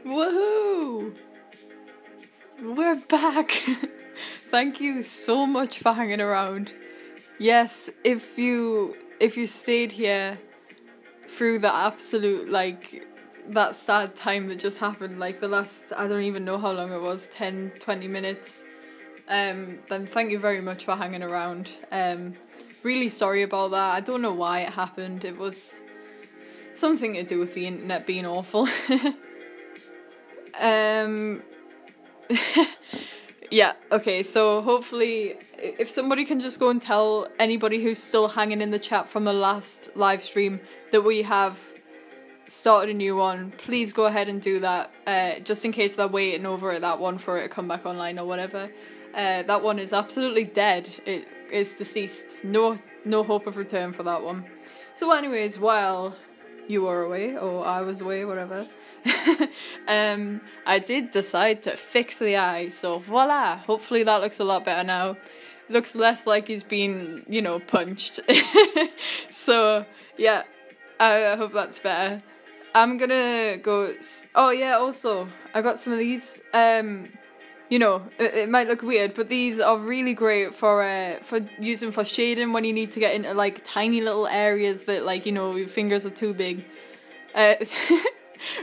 Woohoo! We're back! Thank you so much for hanging around. Yes, if you stayed here through the absolute, like, that sad time that just happened, like the last, I don't even know how long it was, 10, 20 minutes, then thank you very much for hanging around. Really sorry about that. I don't know why it happened. It was something to do with the internet being awful. Yeah, okay, so hopefully if somebody can just go and tell anybody who's still hanging in the chat from the last live stream that we have started a new one, please go ahead and do that, just in case they're waiting over at that one for it to come back online or whatever. That one is absolutely dead. It is deceased. No hope of return for that one. So anyways, while you were away, or I was away, whatever, I did decide to fix the eye, so voila, hopefully that looks a lot better now. Looks less like he's been, you know, punched. So, yeah, I hope that's better. I'm gonna go, oh yeah, also, I got some of these, you know, it might look weird, but these are really great for using for shading when you need to get into, like, tiny little areas that, like, you know, your fingers are too big.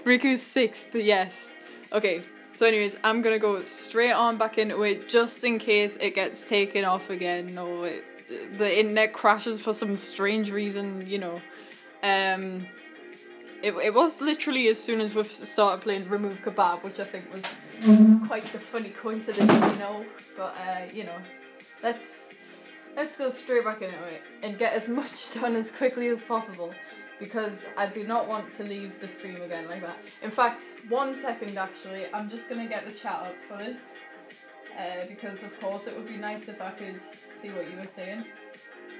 Riku's 6th, yes. Okay, so anyways, I'm gonna go straight on back into it, just in case it gets taken off again, or the internet crashes for some strange reason, you know. It was literally as soon as we started playing Remove Kebab, which I think was quite a funny coincidence, you know. But you know, let's go straight back into it and get as much done as quickly as possible, because I do not want to leave the stream again like that. In fact, 1 second actually, I'm just gonna get the chat up for this, because of course it would be nice if I could see what you were saying.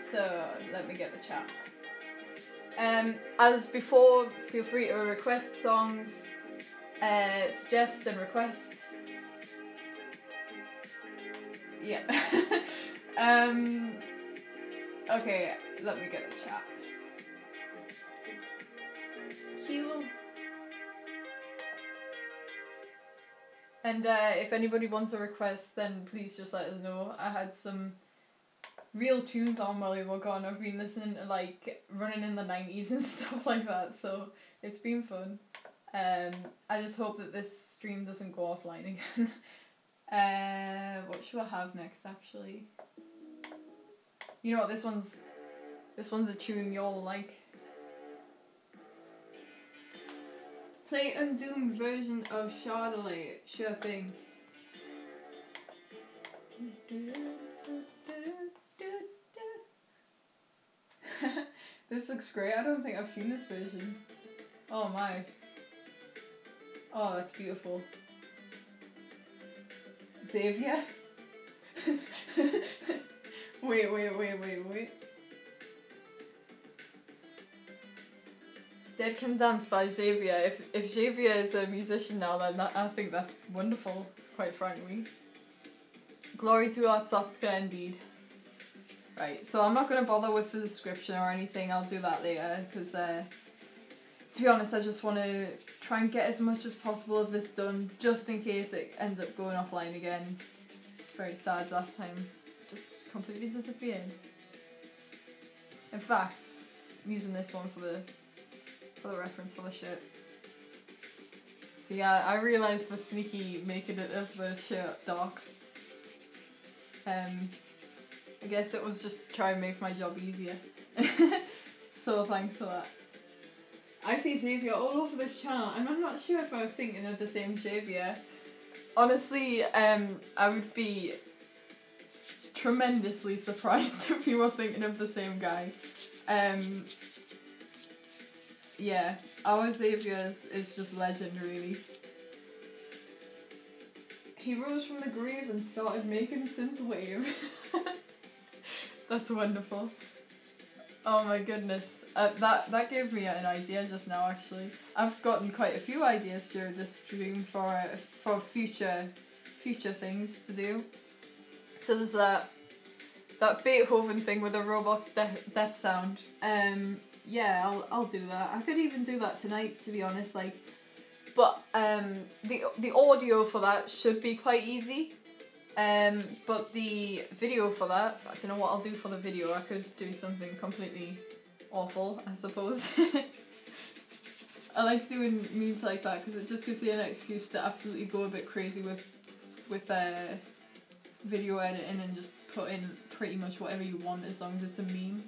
So let me get the chat. As before, feel free to request songs, suggest and request. Yeah. Okay, let me get the chat. Q. And if anybody wants a request, then please just let us know. I had some real tunes on while we were gone. I've been listening to, like, Running in the 90s and stuff like that, so it's been fun. I just hope that this stream doesn't go offline again. What should I have next, actually? You know what, this one's a tune you'll like. Play Undoomed version of Chardonnay, sure thing. This looks great. I don't think I've seen this version. Oh my. Oh, that's beautiful. Xavier? Wait. Dead Can Dance by Xavier. If Xavier is a musician now, then I think that's wonderful, quite frankly. Glory to Artsotska indeed. Right, so I'm not going to bother with the description or anything, I'll do that later, because to be honest, I just want to try and get as much as possible of this done, just in case it ends up going offline again. It's very sad, last time just completely disappeared. In fact, I'm using this one for the reference for the shirt. See, I realised the sneaky making it of the shirt dark. I guess it was just to try and make my job easier. So thanks for that. I see Xavier all over this channel, and I'm not sure if I'm thinking of the same Xavier. Honestly, I would be tremendously surprised if you were thinking of the same guy. Yeah, our Xavier is just legend, really. He rose from the grave and started making synthwave. That's wonderful. Oh my goodness. That gave me an idea just now, actually. I've gotten quite a few ideas during this stream for future things to do. So there's that Beethoven thing with the robot's death sound. Yeah, I'll do that. I could even do that tonight, to be honest. Like, But the audio for that should be quite easy. But the video for that, I don't know what I'll do for the video. I could do something completely awful, I suppose. I like doing memes like that because it just gives you an excuse to absolutely go a bit crazy with video editing and just put in pretty much whatever you want as long as it's a meme.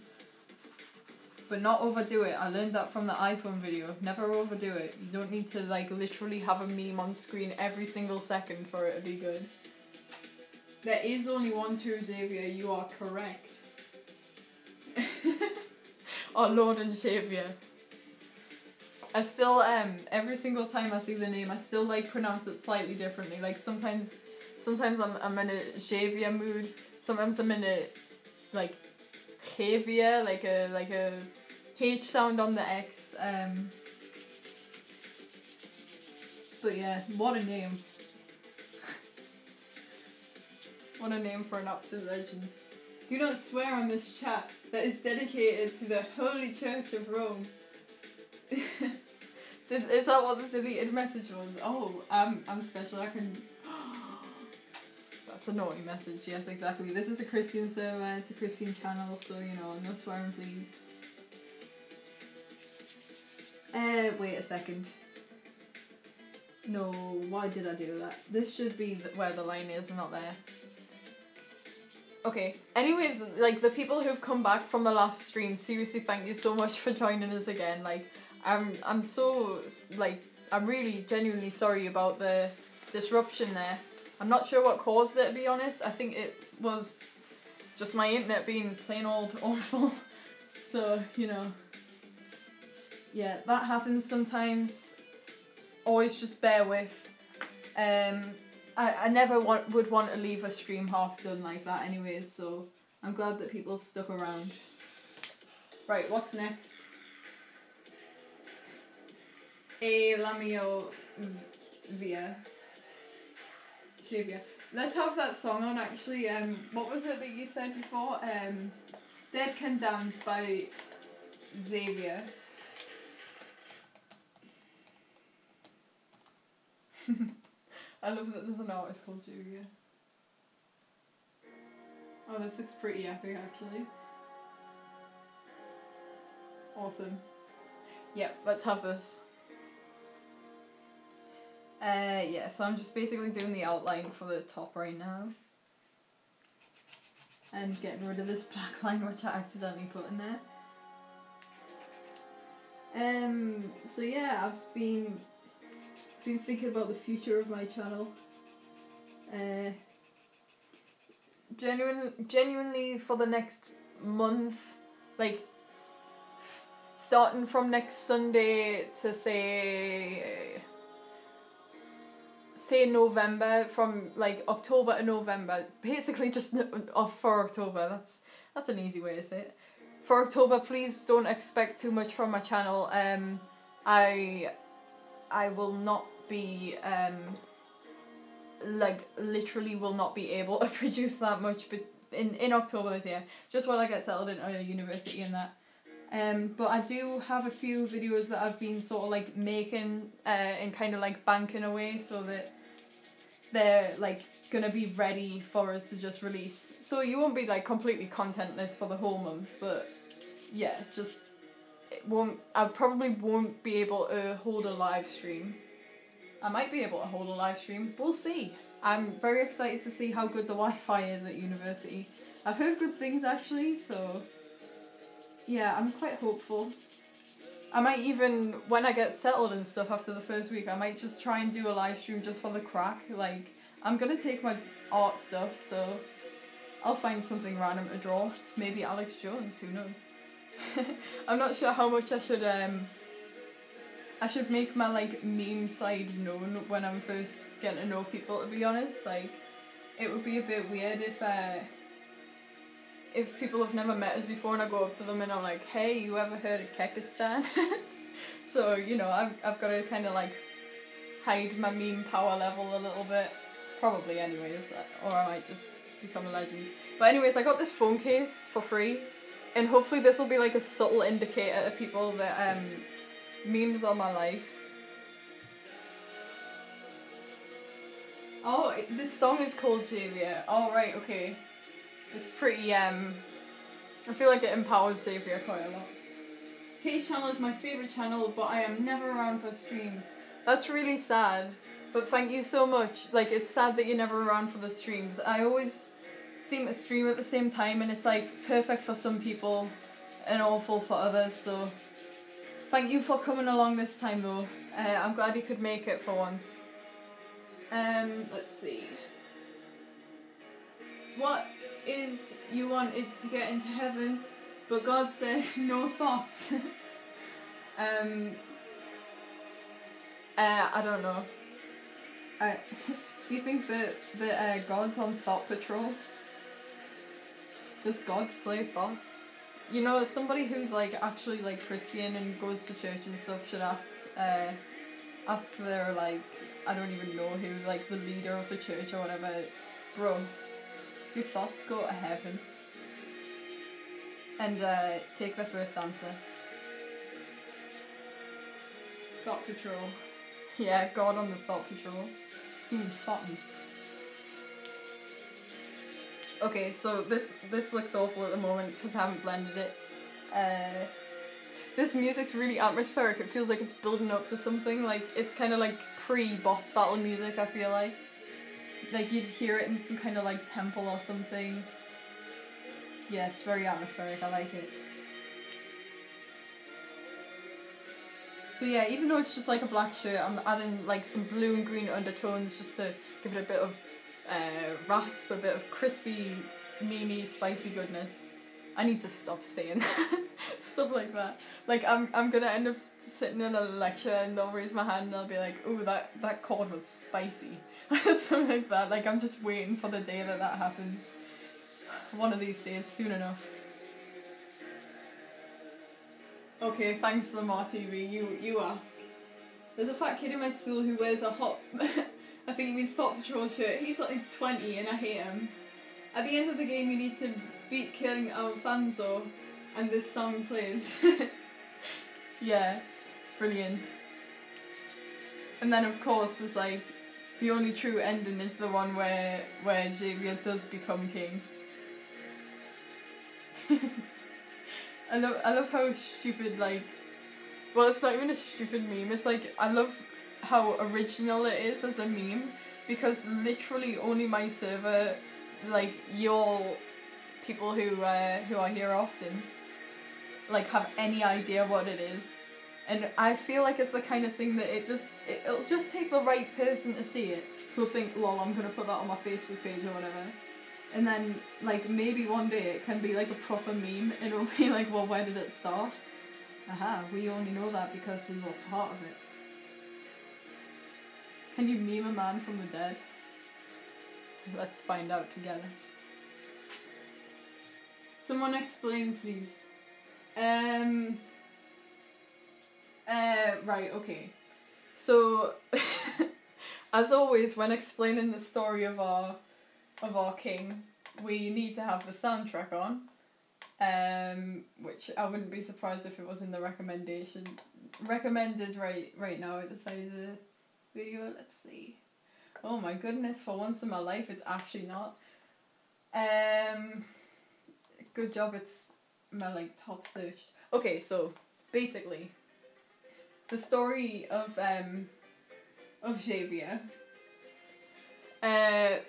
But not overdo it. I learned that from the iPhone video. Never overdo it. You don't need to like literally have a meme on screen every single second for it to be good. There is only one true Xavier, you are correct. Or Lord and Xavier. I still, every single time I see the name, I still like pronounce it slightly differently. Like sometimes I'm in a Xavier mood. Sometimes I'm in a like Xavier, like a H sound on the X. But yeah, what a name. What a name for an absolute legend. Do not swear on this chat that is dedicated to the Holy Church of Rome. Is that what the deleted message was? Oh, I'm special, I can... That's a naughty message, yes, exactly. This is a Christian server, it's a Christian channel, so, you know, no swearing, please. Wait a second. No, why did I do that? This should be where the line is, not there. Okay, anyways, like, the people who've come back from the last stream, seriously, thank you so much for joining us again. Like, I'm so, like, I'm really genuinely sorry about the disruption there. I'm not sure what caused it, to be honest. I think it was just my internet being plain old awful. So, you know, yeah, that happens sometimes. Always just bear with. I never would want to leave a stream half done like that anyways, so I'm glad that people stuck around. Right, what's next? A Lamio Via. Xavier. Let's have that song on actually. What was it that you said before? Dead Can Dance by Xavier. I love that there's an artist called Xavier. Oh, this looks pretty epic actually. Awesome. Yep, let's have this. Yeah, so I'm just basically doing the outline for the top right now. And getting rid of this black line which I accidentally put in there. So yeah, I've been thinking about the future of my channel. Genuinely for the next month, like starting from next Sunday to say November, from like October to November, basically just for October, that's an easy way to say it. For October, please don't expect too much from my channel. I will not be like literally will not be able to produce that much, but in October this year, just while I get settled into university and that. But I do have a few videos that I've been sort of like making and kind of like banking away so that they're like gonna be ready for us to just release. So you won't be like completely contentless for the whole month, but yeah, just I probably won't be able to hold a live stream. I might be able to hold a live stream, we'll see. I'm very excited to see how good the Wi-Fi is at university. I've heard good things actually, so yeah, I'm quite hopeful. I might even, when I get settled and stuff after the first week, I might just try and do a live stream just for the crack. Like, I'm gonna take my art stuff, so I'll find something random to draw. Maybe Alex Jones, who knows? I'm not sure how much I should make my like meme side known when I'm first getting to know people, to be honest. Like, it would be a bit weird if people have never met us before and I go up to them and I'm like, hey, you ever heard of Kekistan? So, you know, I've got to kind of like hide my meme power level a little bit. Probably anyways, or I might just become a legend. But anyways, I got this phone case for free, and hopefully this will be like a subtle indicator to people that memes are my life. Oh, this song is called Xavier. Oh, right, okay. It's pretty, I feel like it empowers Xavier quite a lot. Kate's channel is my favourite channel, but I am never around for streams. That's really sad, but thank you so much. Like, it's sad that you're never around for the streams. I always seem to stream at the same time, and it's, like, perfect for some people and awful for others, so thank you for coming along this time, though. I'm glad you could make it for once. Let's see. What is you wanted to get into heaven, but God said no thoughts? I don't know. Do you think that God's on thought patrol? Does God slay thoughts? You know, somebody who's like actually like Christian and goes to church and stuff should ask their, like, I don't even know who, like the leader of the church or whatever, bro, do thoughts go to heaven? And take the first answer. Thought patrol. Yeah, God on the thought patrol. Thoughtin'. Okay, so this looks awful at the moment because I haven't blended it. This music's really atmospheric. It feels like it's building up to something. Like, it's kind of like pre-boss battle music, I feel like. Like, you'd hear it in some kind of like temple or something. Yeah, it's very atmospheric. I like it. So yeah, even though it's just like a black shirt, I'm adding like some blue and green undertones just to give it a bit of rasp, a bit of crispy, meaty, spicy goodness. I need to stop saying stuff like that. Like, I'm gonna end up sitting in a lecture and I'll raise my hand and I'll be like, oh, that chord was spicy. Something like that. Like, I'm just waiting for the day that happens. One of these days, soon enough. Okay, thanks Lamar TV, you ask. There's a fat kid in my school who wears a hot, I think you mean Thought Patrol shirt. He's like 20 and I hate him. At the end of the game you need to beat Killing Alfonso and this song plays. Yeah, brilliant. And then of course there's like, the only true ending is the one where Xavier does become king. I love how stupid, like, well, it's not even a stupid meme, it's like, I love how original it is as a meme, because literally only my server, like, your people who are here often, like, have any idea what it is. And I feel like it's the kind of thing that it'll just take the right person to see it, who'll think, lol, I'm gonna put that on my Facebook page or whatever. And then, like, maybe one day it can be like a proper meme and it'll be like, well, where did it start? Aha, we only know that because we were part of it. Can you meme a man from the dead? Let's find out together. Someone explain, please. Right, okay. So, as always, when explaining the story of our king, we need to have the soundtrack on, which I wouldn't be surprised if it was in the recommended right now at the side of the video. Let's see. Oh my goodness, for once in my life it's actually not. Good job, it's my like top searched. Okay, so basically the story of Xavier, I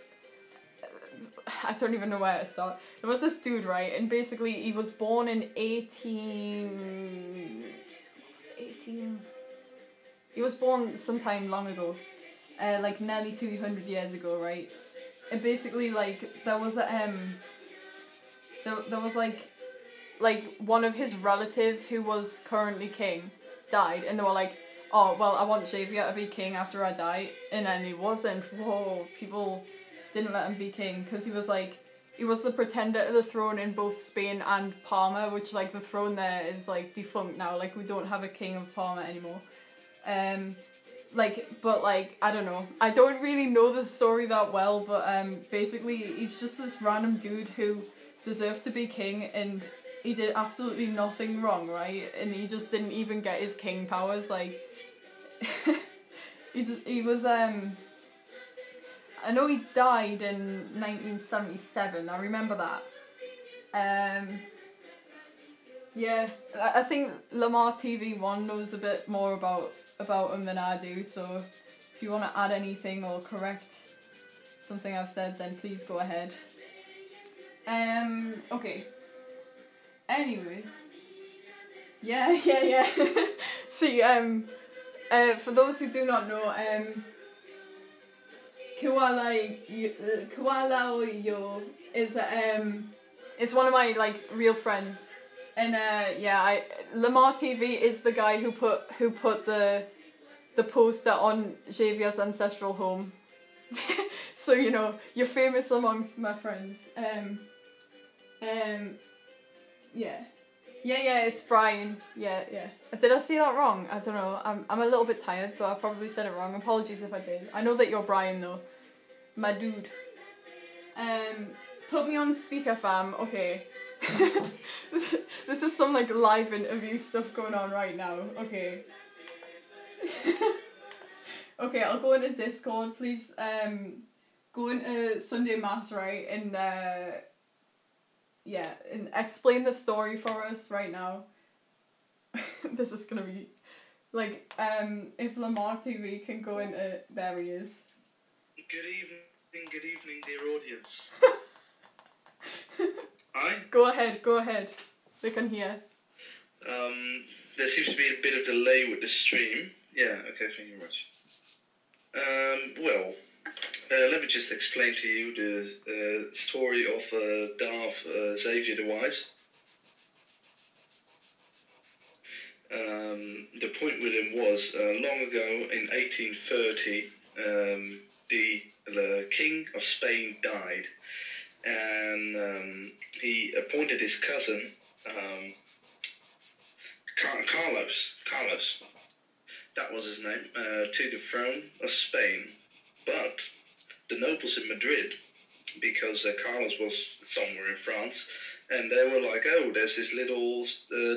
don't even know where to start. There was this dude, right, and basically he was born in 18... He was born sometime long ago, like nearly 200 years ago, right? And basically, like, there was a, there was like one of his relatives who was currently king died, and they were like, oh, well, I want Xavier to be king after I die, and then he wasn't. Whoa, people didn't let him be king, because he was the pretender to the throne in both Spain and Parma, which, like, the throne there is, like, defunct now, like, we don't have a king of Parma anymore. Like, but, like, I don't know, I don't really know the story that well, but, basically, he's just this random dude who deserved to be king, and he did absolutely nothing wrong, right, and he just didn't even get his king powers, like, he was, I know he died in 1977. I remember that. Yeah, I think Lamar TV1 knows a bit more about him than I do. So if you want to add anything or correct something I've said, then please go ahead. Okay. Anyways. Yeah. See, for those who do not know, Kuala is one of my like real friends, and Lamar TV is the guy who put the poster on Xavier's ancestral home. So you know you're famous amongst my friends. Yeah, it's Brian. Yeah. Did I say that wrong? I don't know. I'm a little bit tired, so I probably said it wrong. Apologies if I did. I know that you're Brian though, my dude. Put me on speaker, fam. Okay. This is some like live interview stuff going on right now. Okay. Okay, I'll go into Discord, please. Go into Sunday Mass, right, and and explain the story for us right now. This is gonna be like if Lamar TV can go into, there he is. Good evening, dear audience. Hi. Go ahead. They can hear. There seems to be a bit of delay with the stream. Yeah. Okay. Thank you very much. Let me just explain to you the story of Darth Xavier the Wise. The point with him was, long ago in 1830, the King of Spain died, and he appointed his cousin, Carlos, that was his name, to the throne of Spain. But the nobles in Madrid, because Carlos was somewhere in France, and they were like, oh, there's this little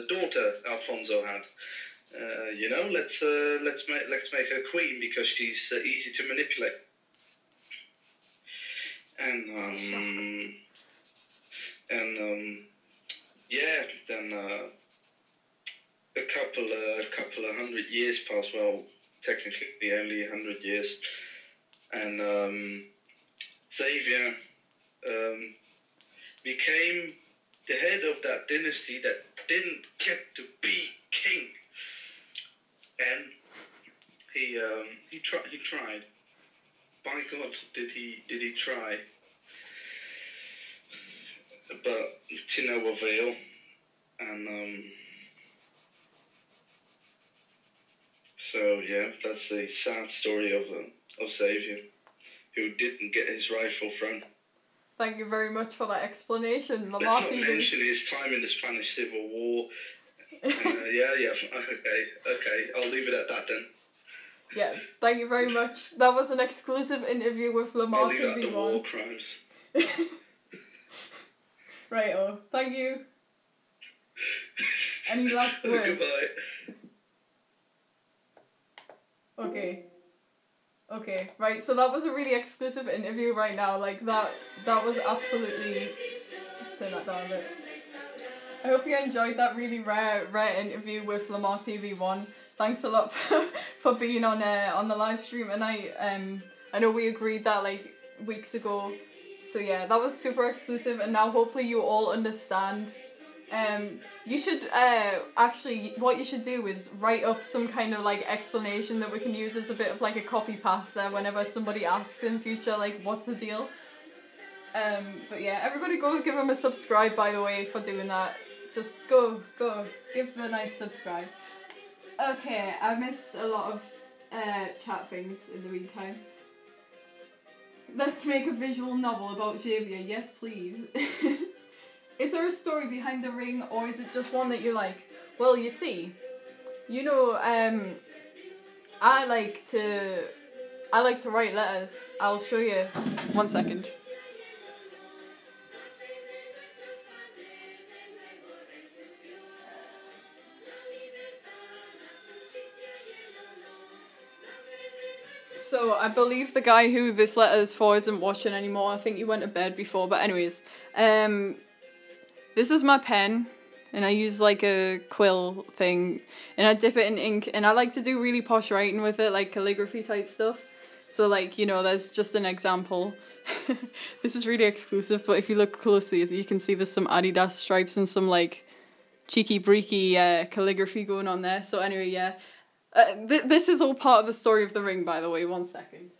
daughter Alfonso had. Let's make her queen because she's easy to manipulate. Then a couple of 100 years passed. Well, technically only 100 years, and Xavier became the head of that dynasty that didn't get to be king, and he tried. By God, did he try? But to no avail, and so yeah, that's the sad story of Xavier, who didn't get his rightful throne. Thank you very much for that explanation, Lamar Let's not TV. mention his time in the Spanish Civil War. Okay, I'll leave it at that then. Yeah, thank you very much. That was an exclusive interview with Lamar I'll leave TV1. it at the war crimes. Right, thank you. Any last words? Goodbye. Okay, right, so that was a really exclusive interview right now, like that was absolutely, let's turn that down a bit. I hope you enjoyed that really rare interview with Lamar TV1. Thanks a lot for being on the live stream tonight. I know we agreed that like weeks ago, so yeah, that was super exclusive, and now hopefully you all understand. You should actually, what you should do is write up some kind of like explanation that we can use as a bit of like a copy pasta whenever somebody asks in future like what's the deal. But yeah, everybody go give him a subscribe, by the way, for doing that. Just go give them a nice subscribe. Okay, I missed a lot of chat things in the meantime. Let's make a visual novel about Xavier, yes please. Is there a story behind the ring, or is it just one that you like? Well, you see, you know, I like to write letters. I'll show you. 1 second. So So I believe the guy who this letter is for isn't watching anymore. I think he went to bed before. But anyways, this is my pen, and I use like a quill thing, and I dip it in ink, and I like to do really posh writing with it, like calligraphy type stuff. So like, you know, there's just an example. This is really exclusive, but if you look closely, as you can see, there's some Adidas stripes and some like cheeky breeky calligraphy going on there. So anyway, yeah. This is all part of the story of the ring, by the way. 1 second.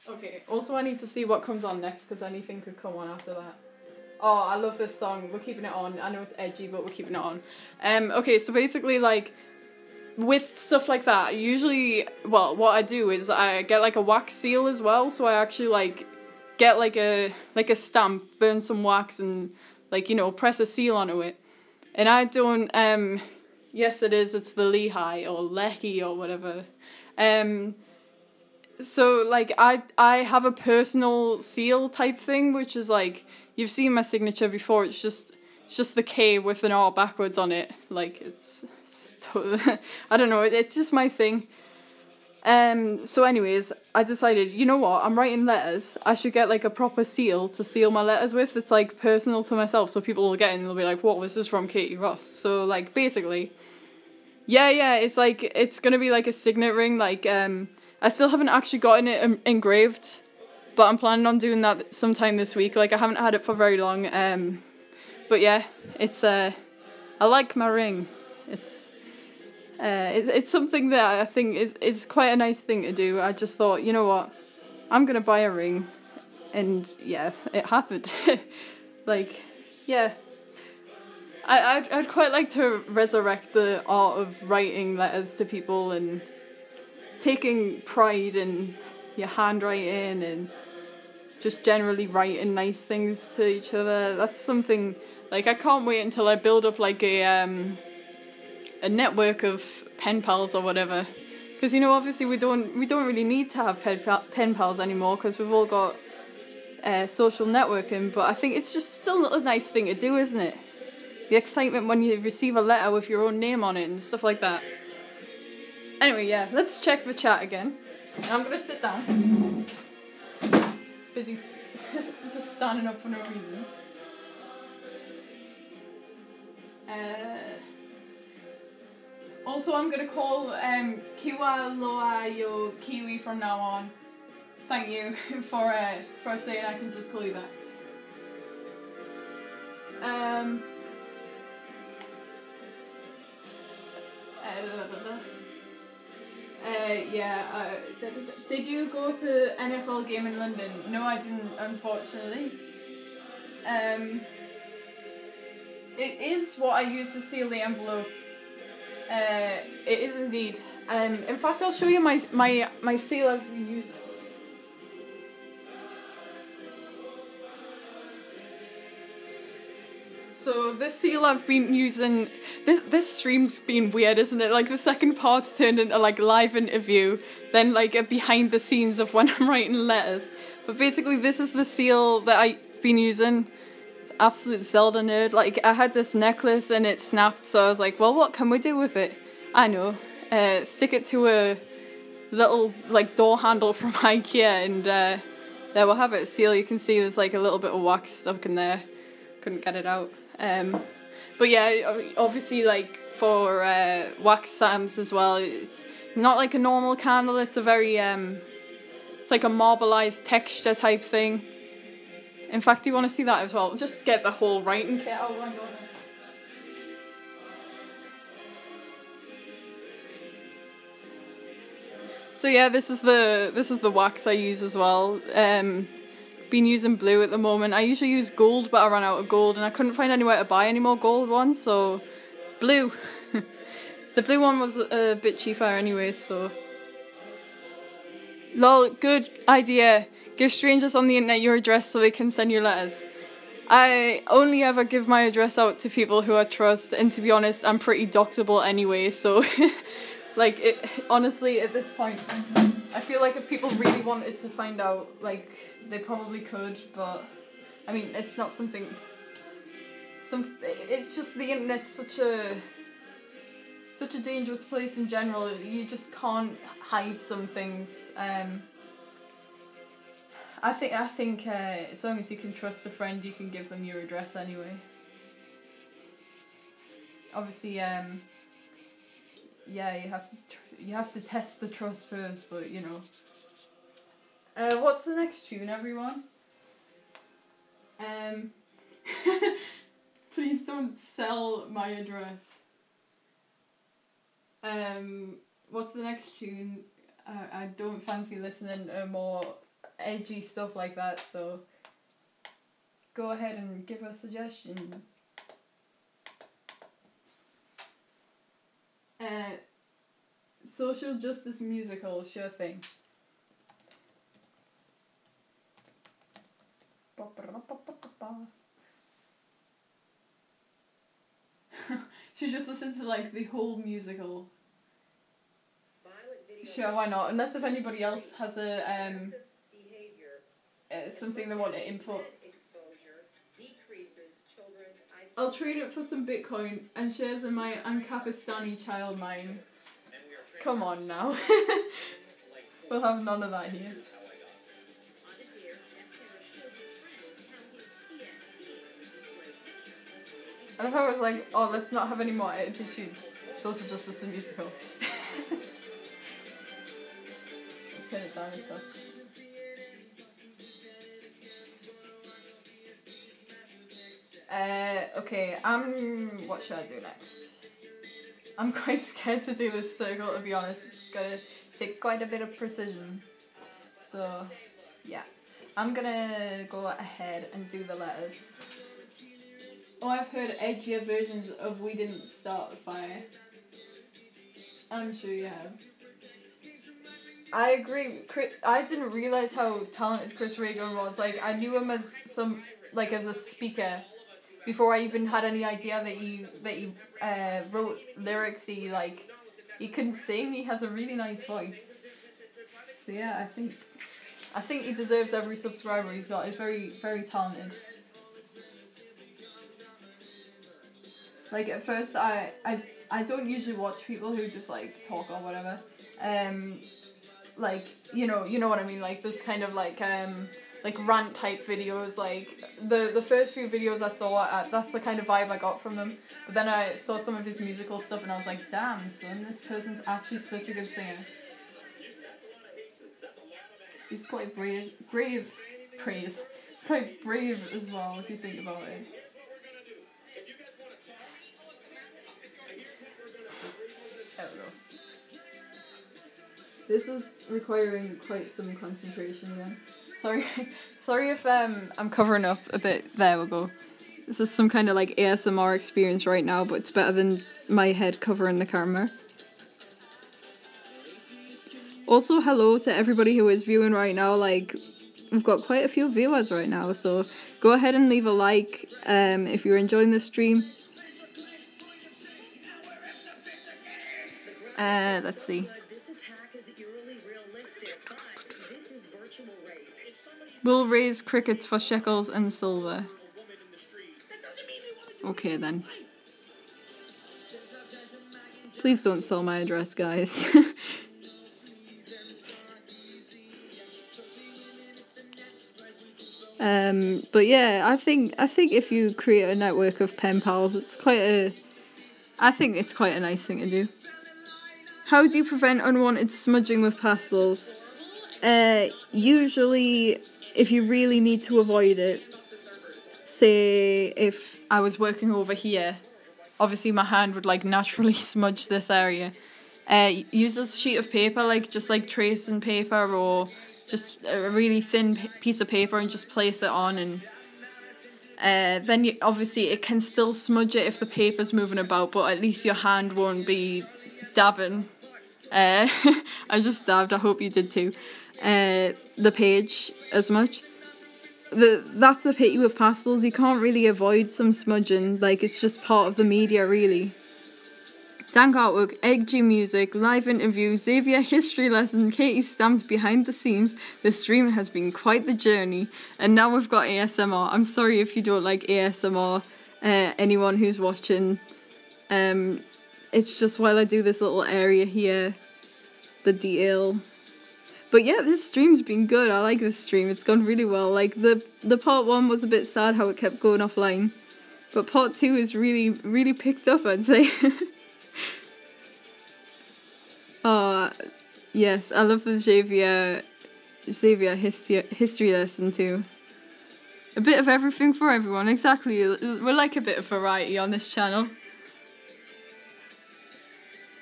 Okay, also I need to see what comes on next, because anything could come on after that. Oh, I love this song. We're keeping it on. I know it's edgy, but we're keeping it on. Okay, so basically, like, with stuff like that, usually, well, what I do is I get, like, a wax seal as well, so I actually, like, get, like a stamp, burn some wax, and, like, you know, press a seal onto it. And I don't, yes it is, it's the Lehigh, or Lecky, or whatever. So, like, I have a personal seal type thing, which is, like, you've seen my signature before, it's just the K with an R backwards on it. Like, it's I don't know, it's just my thing. So anyways, I decided, you know what, I'm writing letters, I should get, like, a proper seal to seal my letters with. It's, like, personal to myself, so people will get it and they'll be like, what, this is from Katie Ross. So, like, basically, yeah, it's, like, it's gonna be, like, a signet ring, like, I still haven't actually gotten it engraved, but I'm planning on doing that sometime this week. Like, I haven't had it for very long, but yeah, it's, I like my ring. It's something that I think is quite a nice thing to do. I just thought, you know what, I'm gonna buy a ring, and yeah, it happened. Like, yeah, I'd quite like to resurrect the art of writing letters to people and taking pride in your handwriting and just generally writing nice things to each other. That's something, like, I can't wait until I build up, like, a network of pen pals or whatever, because, you know, obviously we don't really need to have pen pals anymore, because we've all got social networking, but I think it's just still a nice thing to do, isn't it? The excitement when you receive a letter with your own name on it and stuff like that. Anyway, yeah, let's check the chat again. And I'm gonna sit down. Busy just standing up for no reason. Also, I'm gonna call Kiwa Loa Yo Kiwi from now on. Thank you for saying I can just call you that. Did you go to NFL game in London? No, I didn't, unfortunately. It is what I use to seal the envelope. It is indeed. In fact, I'll show you my seal I've used. So this seal I've been using, this stream's been weird, isn't it? Like, the second part's turned into, like, live interview, then, like, a behind the scenes of when I'm writing letters. But basically, this is the seal that I've been using. It's absolute Zelda nerd. Like, I had this necklace and it snapped, so I was like, well, what can we do with it? I know. Stick it to a little, like, door handle from IKEA, and there we'll have it. Seal, you can see there's, like, a little bit of wax stuck in there. Couldn't get it out. But yeah, obviously, like, for wax stamps as well, it's not like a normal candle, it's a very it's like a marbleized texture type thing. In fact, do you want to see that as well? Just get the whole writing kit out. So yeah, this is the wax I use as well. Been using blue at the moment. I usually use gold, but I ran out of gold and I couldn't find anywhere to buy any more gold ones, so blue. The blue one was a bit cheaper anyway, so. Lol, good idea. Give strangers on the internet your address so they can send you letters. I only ever give my address out to people who I trust, and to be honest, I'm pretty doxable anyway, so like, honestly, at this point, I feel like if people really wanted to find out, like, they probably could, but I mean, it's not something. It's just the internet's such a dangerous place in general. You just can't hide some things. I think as long as you can trust a friend, you can give them your address anyway. Obviously, yeah, you have to test the trust first, but you know. What's the next tune, everyone? Please don't sell my address. What's the next tune? I don't fancy listening to more edgy stuff like that, so go ahead and give a suggestion. Social justice musical, sure thing. She just listened to like the whole musical. Sure, why not? Unless if anybody else has a something they want to input. I'll trade it for some Bitcoin and shares in my Kekistani child mine. Come on now. We'll have none of that here. And I was like, oh, let's not have any more edited tunes. Social justice the musical. Turn it down a touch. Okay, what should I do next? I'm quite scared to do this circle, to be honest. It's gonna take quite a bit of precision. So, yeah. I'm gonna go ahead and do the letters. Oh, I've heard edgier versions of We Didn't Start the Fire. I'm sure you have. I agree. I didn't realise how talented Chris Regan was. Like, I knew him as as a speaker before I even had any idea that he wrote lyrics. He can sing. He has a really nice voice. So yeah, I think he deserves every subscriber he's got. He's very, very talented. Like, at first, I don't usually watch people who just, like, talk or whatever. Like, you know what I mean? Like, this kind of, like rant type videos. Like, the first few videos I saw, that's the kind of vibe I got from them. But then I saw some of his musical stuff and I was like, damn, son, this person's actually such a good singer. He's quite brave. He's quite brave as well, if you think about it. There we go. This is requiring quite some concentration again. Sorry if I'm covering up a bit. There we go. This is some kind of like ASMR experience right now, but it's better than my head covering the camera. Also, hello to everybody who is viewing right now. Like, we've got quite a few viewers right now, so go ahead and leave a like if you're enjoying the stream. Let's see. We'll raise crickets for shekels and silver. Okay then. Please don't sell my address, guys. But yeah, I think if you create a network of pen pals, I think it's quite a nice thing to do. How do you prevent unwanted smudging with pastels? Usually, if you really need to avoid it, say if I was working over here, obviously my hand would like naturally smudge this area. Use a sheet of paper, just tracing paper, or just a really thin piece of paper, and just place it on, and then obviously it can still smudge it if the paper's moving about, but at least your hand won't be dabbing. I just dabbed, I hope you did too. The page as much. That's the pity with pastels, you can't really avoid some smudging, it's just part of the media really. Dank artwork, edgy music, live interview, Xavier history lesson, Katie stamps behind the scenes. The stream has been quite the journey. And now we've got ASMR. I'm sorry if you don't like ASMR, anyone who's watching. it's just while I do this little area here, the detail. But yeah, this stream's been good. I like this stream. It's gone really well. Like, the part 1 was a bit sad how it kept going offline. But part 2 is really, really picked up, I'd say. Oh, yes, I love the Xavier history lesson too. A bit of everything for everyone, exactly. We're like a bit of variety on this channel.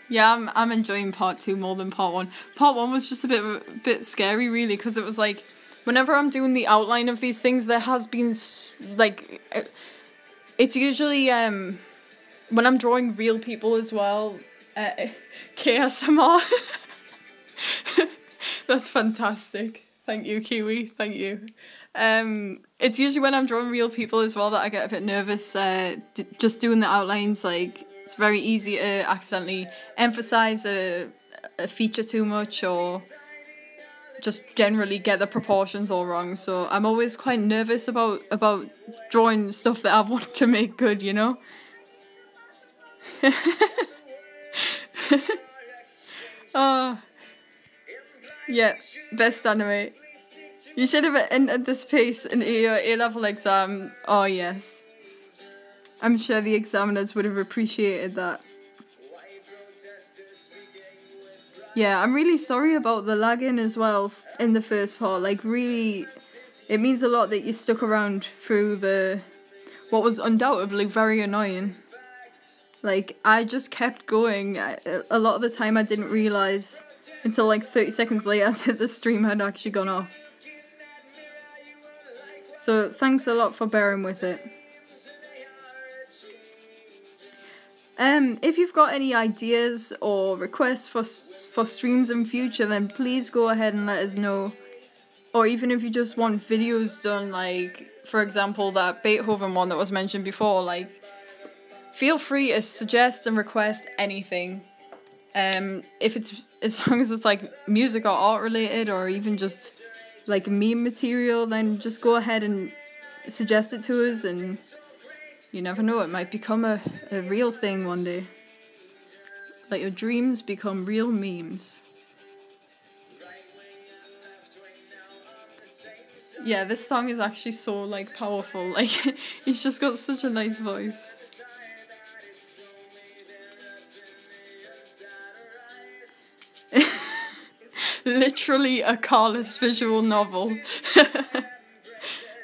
Yeah, I'm enjoying part 2 more than part 1. Part 1 was just a bit scary, really, because it was like, whenever I'm doing the outline of these things, there has been, like, it's usually, when I'm drawing real people as well, KSMR. That's fantastic. Thank you, Kiwi. Thank you. It's usually when I'm drawing real people as well that I get a bit nervous, just doing the outlines. Like, it's very easy to accidentally emphasize a feature too much, or just generally get the proportions all wrong. So I'm always quite nervous about drawing stuff that I want to make good, you know? Oh, yeah, best anime. You should have entered this piece in your A-level exam. Oh, yes. I'm sure the examiners would have appreciated that. Yeah, I'm really sorry about the lagging as well in the first part. Like, really, it means a lot that you stuck around through what was undoubtedly very annoying. Like, I just kept going. A lot of the time I didn't realise until like 30 seconds later that the stream had actually gone off. So thanks a lot for bearing with it. If you've got any ideas or requests for streams in future, then please go ahead and let us know. Or even if you just want videos done, like, for example, that Beethoven one that was mentioned before, like, feel free to suggest and request anything. If it's, as long as it's like music or art related, or even just like meme material, then just go ahead and suggest it to us, and you never know, it might become a real thing one day. Like, your dreams become real memes. Yeah, this song is actually so, like, powerful. Like, he's just got such a nice voice. Literally a Carless visual novel.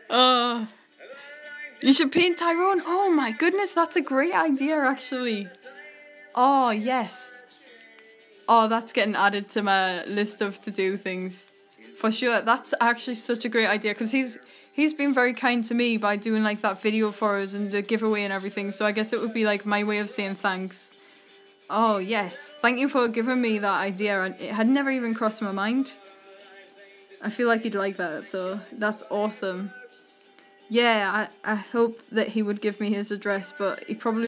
Oh, you should paint Tyrone. Oh my goodness, that's a great idea, actually. Oh, yes. Oh, that's getting added to my list of to-do things. For sure, that's actually such a great idea, because he's been very kind to me by doing, like, that video for us and the giveaway and everything, so I guess it would be, like, my way of saying thanks. Oh, yes. Thank you for giving me that idea, and it had never even crossed my mind. I feel like he'd like that, so that's awesome. Yeah, I hope that he would give me his address, but he probably